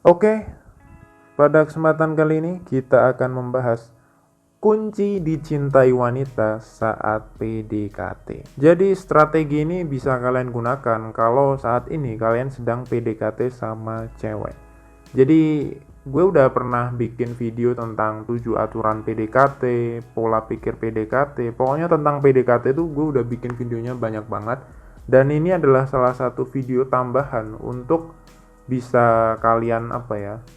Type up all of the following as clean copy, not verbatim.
Oke, pada kesempatan kali ini kita akan membahas kunci dicintai wanita saat PDKT. Jadi strategi ini bisa kalian gunakan kalau saat ini kalian sedang PDKT sama cewek. Jadi gue udah pernah bikin video tentang 7 aturan PDKT, pola pikir PDKT. Pokoknya tentang PDKT itu gue udah bikin videonya banyak banget. Dan ini adalah salah satu video tambahan untuk bisa kalian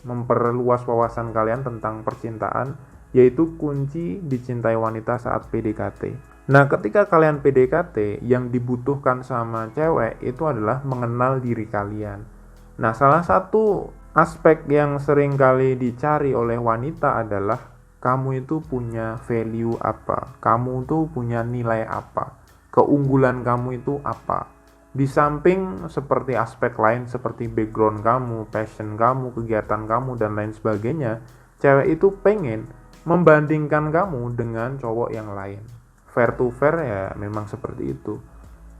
memperluas wawasan kalian tentang percintaan, yaitu kunci dicintai wanita saat PDKT. Nah, ketika kalian PDKT, yang dibutuhkan sama cewek itu adalah mengenal diri kalian. Nah, salah satu aspek yang sering kali dicari oleh wanita adalah kamu itu punya value apa, kamu tuh punya nilai apa, keunggulan kamu itu apa. Di samping seperti aspek lain seperti background kamu, passion kamu, kegiatan kamu, dan lain sebagainya, cewek itu pengen membandingkan kamu dengan cowok yang lain. Fair to fair ya memang seperti itu.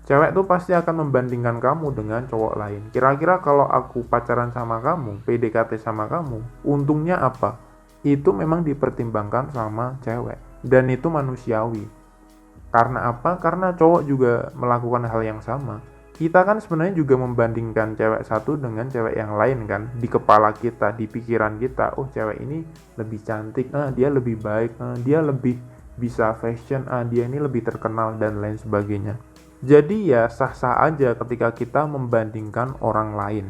Cewek tuh pasti akan membandingkan kamu dengan cowok lain. Kira-kira kalau aku pacaran sama kamu, PDKT sama kamu, untungnya apa? Itu memang dipertimbangkan sama cewek. Dan itu manusiawi. Karena apa? Karena cowok juga melakukan hal yang sama. Kita kan sebenarnya juga membandingkan cewek satu dengan cewek yang lain kan. Di kepala kita, di pikiran kita, oh cewek ini lebih cantik, dia lebih baik, dia lebih bisa fashion, dia ini lebih terkenal, dan lain sebagainya. Jadi ya sah-sah aja ketika kita membandingkan orang lain.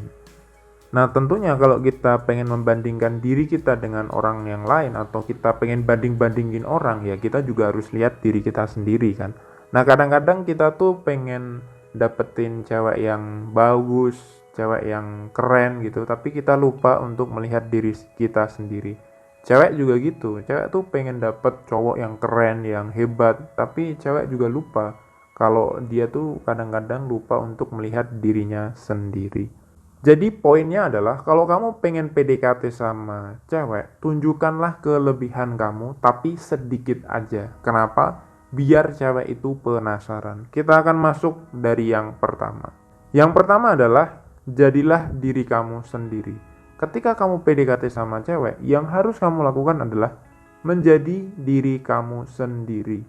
Nah, tentunya kalau kita pengen membandingkan diri kita dengan orang yang lain, atau kita pengen banding-bandingin orang, ya kita juga harus lihat diri kita sendiri kan. Nah, kadang-kadang kita tuh pengen dapetin cewek yang bagus, cewek yang keren gitu, tapi kita lupa untuk melihat diri kita sendiri. Cewek juga gitu, cewek tuh pengen dapet cowok yang keren, yang hebat, tapi cewek juga lupa kalau dia tuh kadang-kadang lupa untuk melihat dirinya sendiri. Jadi poinnya adalah kalau kamu pengen PDKT sama cewek, tunjukkanlah kelebihan kamu tapi sedikit aja. Kenapa? Biar cewek itu penasaran. Kita akan masuk dari yang pertama. Yang pertama adalah jadilah diri kamu sendiri. Ketika kamu PDKT sama cewek, yang harus kamu lakukan adalah menjadi diri kamu sendiri.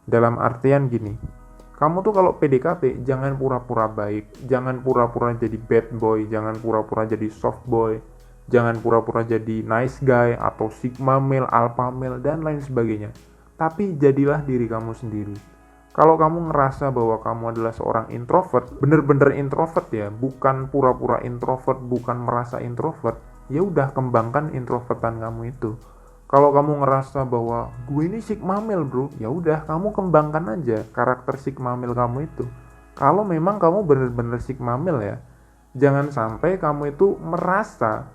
Dalam artian gini, kamu tuh kalau PDKT jangan pura-pura baik, jangan pura-pura jadi bad boy, jangan pura-pura jadi soft boy, jangan pura-pura jadi nice guy atau sigma male, alpha male, dan lain sebagainya. Tapi jadilah diri kamu sendiri. Kalau kamu ngerasa bahwa kamu adalah seorang introvert, bener-bener introvert ya, bukan pura-pura introvert, bukan merasa introvert, ya udah kembangkan introvertan kamu itu. Kalau kamu ngerasa bahwa gue ini sigma male bro, ya udah kamu kembangkan aja karakter sigma male kamu itu. Kalau memang kamu bener-bener sigma male ya, jangan sampai kamu itu merasa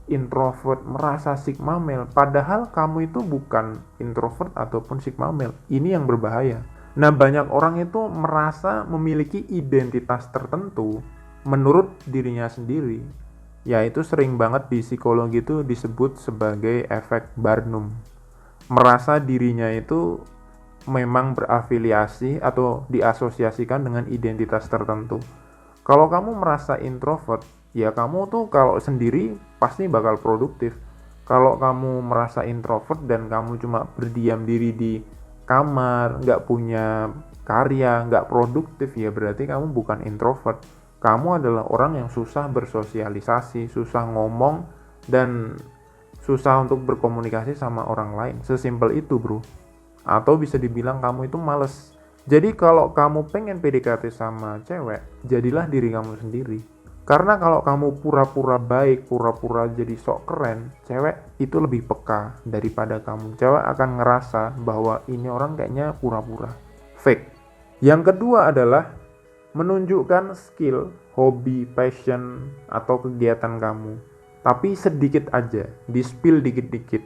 introvert, merasa sigma male, padahal kamu itu bukan introvert ataupun sigma male. Ini yang berbahaya. Nah, banyak orang itu merasa memiliki identitas tertentu menurut dirinya sendiri. Ya, itu sering banget di psikologi itu disebut sebagai efek Barnum. Merasa dirinya itu memang berafiliasi atau diasosiasikan dengan identitas tertentu. Kalau kamu merasa introvert, ya kamu tuh kalau sendiri pasti bakal produktif. Kalau kamu merasa introvert dan kamu cuma berdiam diri di kamar, nggak punya karya, nggak produktif, ya berarti kamu bukan introvert. Kamu adalah orang yang susah bersosialisasi, susah ngomong, dan susah untuk berkomunikasi sama orang lain. Sesimpel itu bro. Atau bisa dibilang kamu itu males. Jadi kalau kamu pengen PDKT sama cewek, jadilah diri kamu sendiri. Karena kalau kamu pura-pura baik, pura-pura jadi sok keren, cewek itu lebih peka daripada kamu. Cewek akan ngerasa bahwa ini orang kayaknya pura-pura, fake. Yang kedua adalah menunjukkan skill, hobi, passion, atau kegiatan kamu. Tapi sedikit aja, di-spill dikit-dikit.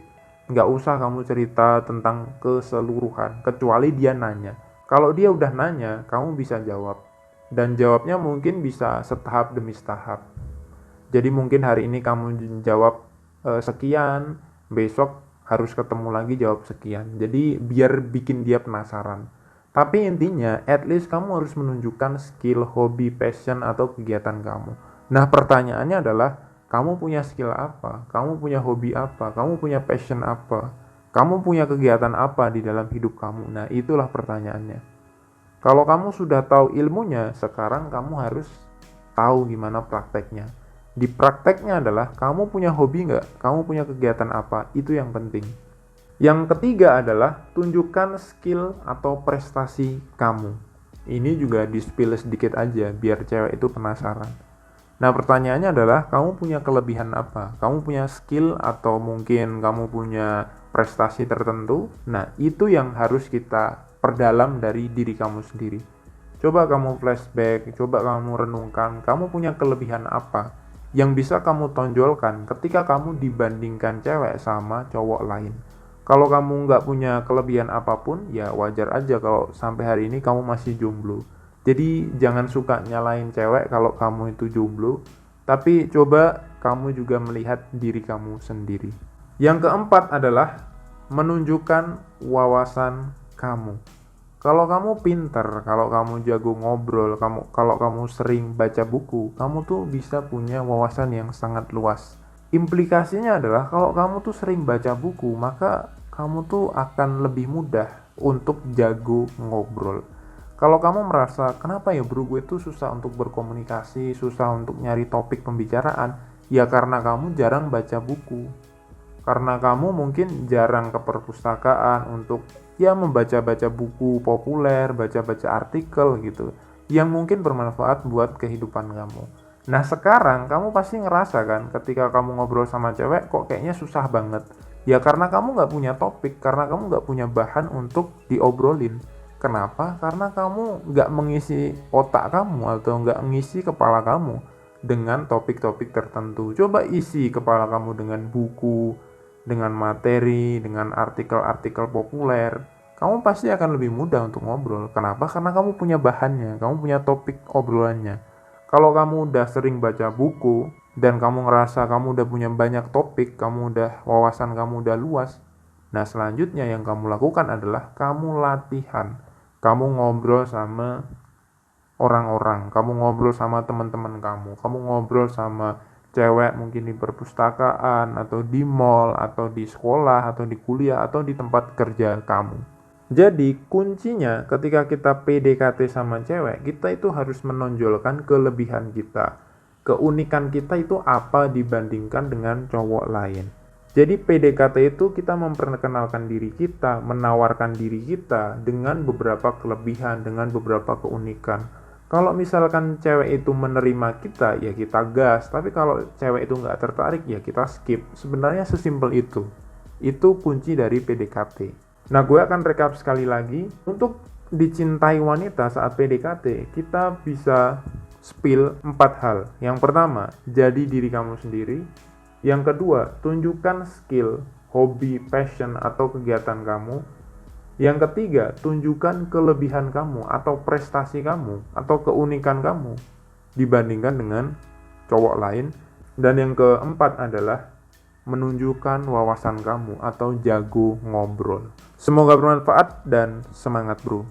Nggak usah kamu cerita tentang keseluruhan, kecuali dia nanya. Kalau dia udah nanya, kamu bisa jawab. Dan jawabnya mungkin bisa setahap demi setahap. Jadi mungkin hari ini kamu jawab sekian, besok harus ketemu lagi jawab sekian. Jadi biar bikin dia penasaran. Tapi intinya, at least kamu harus menunjukkan skill, hobi, passion, atau kegiatan kamu. Nah, pertanyaannya adalah, Kamu punya skill apa? Kamu punya hobi apa? Kamu punya passion apa? Kamu punya kegiatan apa di dalam hidup kamu? Nah, itulah pertanyaannya. Kalau kamu sudah tahu ilmunya, sekarang kamu harus tahu gimana prakteknya. Di prakteknya adalah kamu punya hobi nggak? Kamu punya kegiatan apa? Itu yang penting. Yang ketiga adalah tunjukkan skill atau prestasi kamu. Ini juga di-spill sedikit aja biar cewek itu penasaran. Nah, pertanyaannya adalah kamu punya kelebihan apa? Kamu punya skill atau mungkin kamu punya prestasi tertentu? Nah, itu yang harus kita perdalam dari diri kamu sendiri. Coba kamu flashback, coba kamu renungkan, kamu punya kelebihan apa yang bisa kamu tonjolkan ketika kamu dibandingkan cewek sama cowok lain. Kalau kamu nggak punya kelebihan apapun, ya wajar aja kalau sampai hari ini kamu masih jomblo. Jadi jangan suka nyalain cewek kalau kamu itu jomblo, tapi coba kamu juga melihat diri kamu sendiri. Yang keempat adalah menunjukkan wawasan kamu. Kalau kamu pinter, kalau kamu jago ngobrol, kalau kamu sering baca buku, kamu tuh bisa punya wawasan yang sangat luas. Implikasinya adalah kalau kamu tuh sering baca buku, maka kamu tuh akan lebih mudah untuk jago ngobrol. Kalau kamu merasa, kenapa ya bro gue tuh susah untuk berkomunikasi, susah untuk nyari topik pembicaraan, ya karena kamu jarang baca buku. Karena kamu mungkin jarang ke perpustakaan untuk ya membaca-baca buku populer, baca-baca artikel gitu, yang mungkin bermanfaat buat kehidupan kamu. Nah, sekarang kamu pasti ngerasa kan ketika kamu ngobrol sama cewek kok kayaknya susah banget. Ya karena kamu nggak punya topik, karena kamu nggak punya bahan untuk diobrolin. Kenapa? Karena kamu nggak mengisi otak kamu atau nggak mengisi kepala kamu dengan topik-topik tertentu. Coba isi kepala kamu dengan buku, dengan materi, dengan artikel-artikel populer. Kamu pasti akan lebih mudah untuk ngobrol. Kenapa? Karena kamu punya bahannya, kamu punya topik obrolannya. Kalau kamu udah sering baca buku dan kamu ngerasa kamu udah punya banyak topik, wawasan kamu udah luas, nah selanjutnya yang kamu lakukan adalah kamu latihan. Kamu ngobrol sama orang-orang, kamu ngobrol sama teman-teman kamu ngobrol sama cewek mungkin di perpustakaan, atau di mall, atau di sekolah, atau di kuliah, atau di tempat kerja kamu. Jadi kuncinya ketika kita PDKT sama cewek, kita itu harus menonjolkan kelebihan kita. Keunikan kita itu apa dibandingkan dengan cowok lain. Jadi PDKT itu kita memperkenalkan diri kita, menawarkan diri kita dengan beberapa kelebihan, dengan beberapa keunikan. Kalau misalkan cewek itu menerima kita, ya kita gas. Tapi kalau cewek itu nggak tertarik, ya kita skip. Sebenarnya sesimpel itu. Itu kunci dari PDKT. Nah, gue akan rekap sekali lagi. Untuk dicintai wanita saat PDKT, kita bisa spill 4 hal. Yang pertama, jadi diri kamu sendiri. Yang kedua, tunjukkan skill, hobi, passion, atau kegiatan kamu. Yang ketiga, tunjukkan kelebihan kamu atau prestasi kamu atau keunikan kamu dibandingkan dengan cowok lain. Dan yang keempat adalah menunjukkan wawasan kamu atau jago ngobrol. Semoga bermanfaat dan semangat bro.